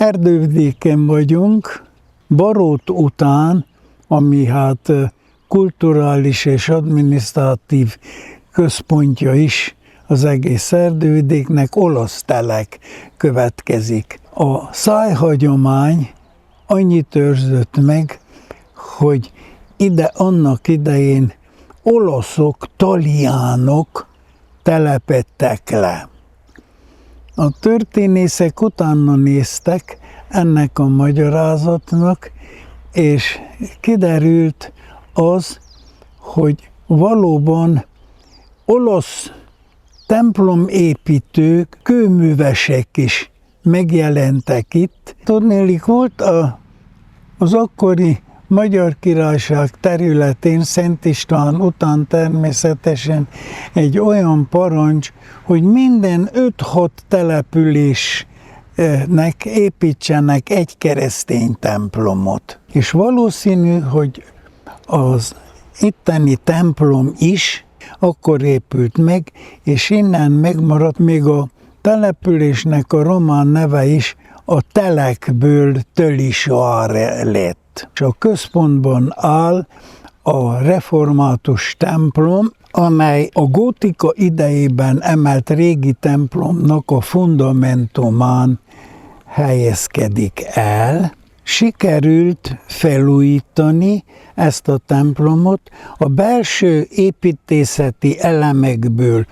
Erdővidéken vagyunk, Barót után, ami hát kulturális és adminisztratív központja is az egész Erdővidéknek, olasz telek következik. A szájhagyomány annyit őrzött meg, hogy ide annak idején olaszok, taliánok telepedtek le. A történészek utána néztek ennek a magyarázatnak, és kiderült az, hogy valóban olasz templomépítők, kőművesek is megjelentek itt. Tudnélik, volt az akkori Magyar Királyság területén, Szent István után természetesen egy olyan parancs, hogy minden 5-6 településnek építsenek egy keresztény templomot. És valószínű, hogy az itteni templom is akkor épült meg, és innen megmaradt, még a településnek a román neve is a telekből Tölisoare lett. És a központban áll a református templom, amely a gótika idejében emelt régi templomnak a fundamentumán helyezkedik el. Sikerült felújítani ezt a templomot, a belső építészeti elemekből,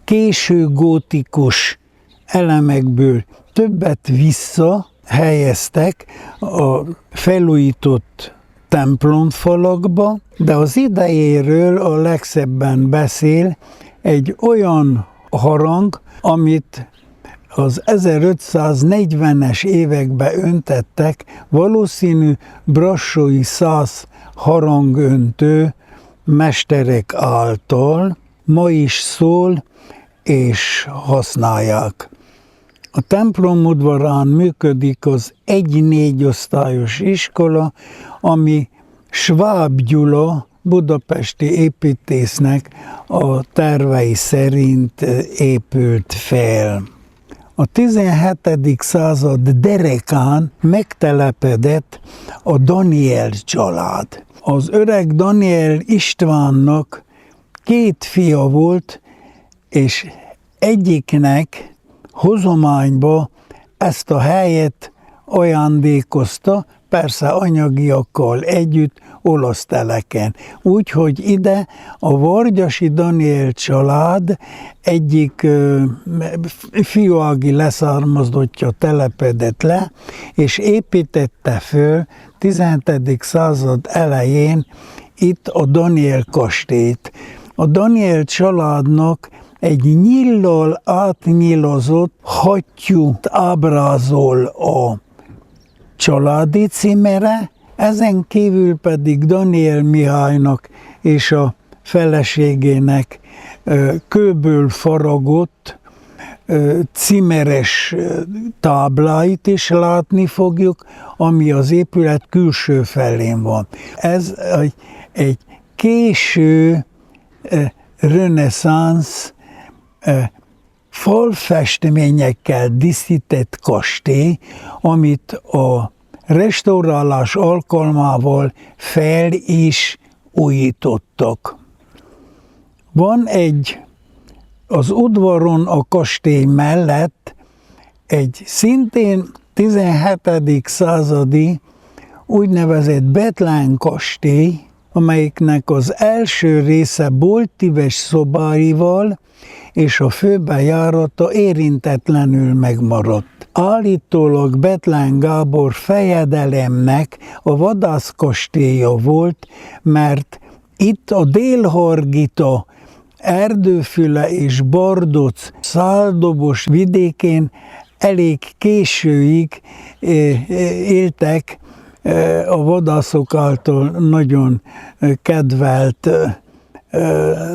késő gótikus elemekből többet visszahelyeztek a felújított templomfalakba, de az idejéről a legszebben beszél egy olyan harang, amit az 1540-es években öntettek, valószínű brassói szász harangöntő mesterek által, ma is szól és használják. A templom udvarán működik az 1-4 osztályos iskola, ami Schwab Gyula, budapesti építésznek a tervei szerint épült fel. A 17. század derekán megtelepedett a Daniel család. Az öreg Daniel Istvánnak 2 fia volt, és egyiknek hozományba ezt a helyet ajándékozta, persze anyagiakkal együtt, olasz teleken. Úgyhogy ide a Vargyasi Daniel család egyik fiúági leszármazottja telepedett le, és építette föl 17. század elején itt a Daniel kastélyt. A Daniel családnak egy nyíllal átnyílozott hattyút ábrázol a családi címere, ezen kívül pedig Daniel Mihálynak és a feleségének kőből faragott címeres tábláit is látni fogjuk, ami az épület külső felén van. Ez egy késő reneszánsz falfestményekkel díszített kastély, amit a restaurálás alkalmával fel is újítottak. Van az udvaron a kastély mellett egy szintén 17. századi úgynevezett Bethlen kastély, amelyiknek az első része boltíves szobáival és a főbejárata érintetlenül megmaradt. Állítólag Bethlen Gábor fejedelemnek a vadászkastélya volt, mert itt a Dél-Hargita, Erdőfüle és Bardoc száldobos vidékén elég későig éltek a vadászok által nagyon kedvelt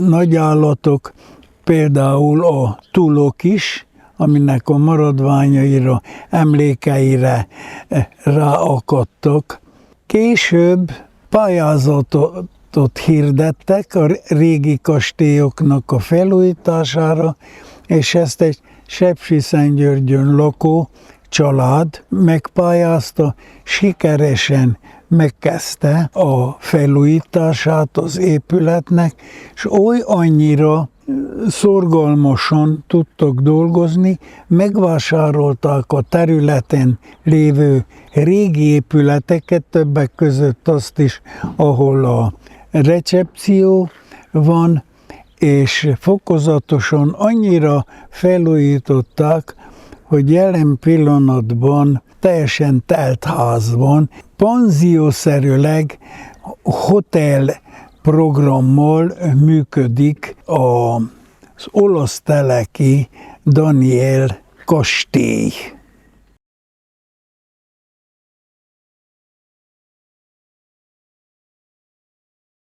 nagyállatok, például a tulok is, aminek a maradványaira, emlékeire ráakadtak. Később pályázatot hirdettek a régi kastélyoknak a felújítására, és ezt egy Sepsiszentgyörgyön lakó család megpályázta, sikeresen megkezdte a felújítását az épületnek, és annyira szorgalmasan tudtak dolgozni, megvásárolták a területen lévő régi épületeket, többek között azt is, ahol a recepció van, és fokozatosan annyira felújították, hogy jelen pillanatban teljesen telt ház van, panziószerűleg hotel programmal működik az olasz teleki Daniel kastély.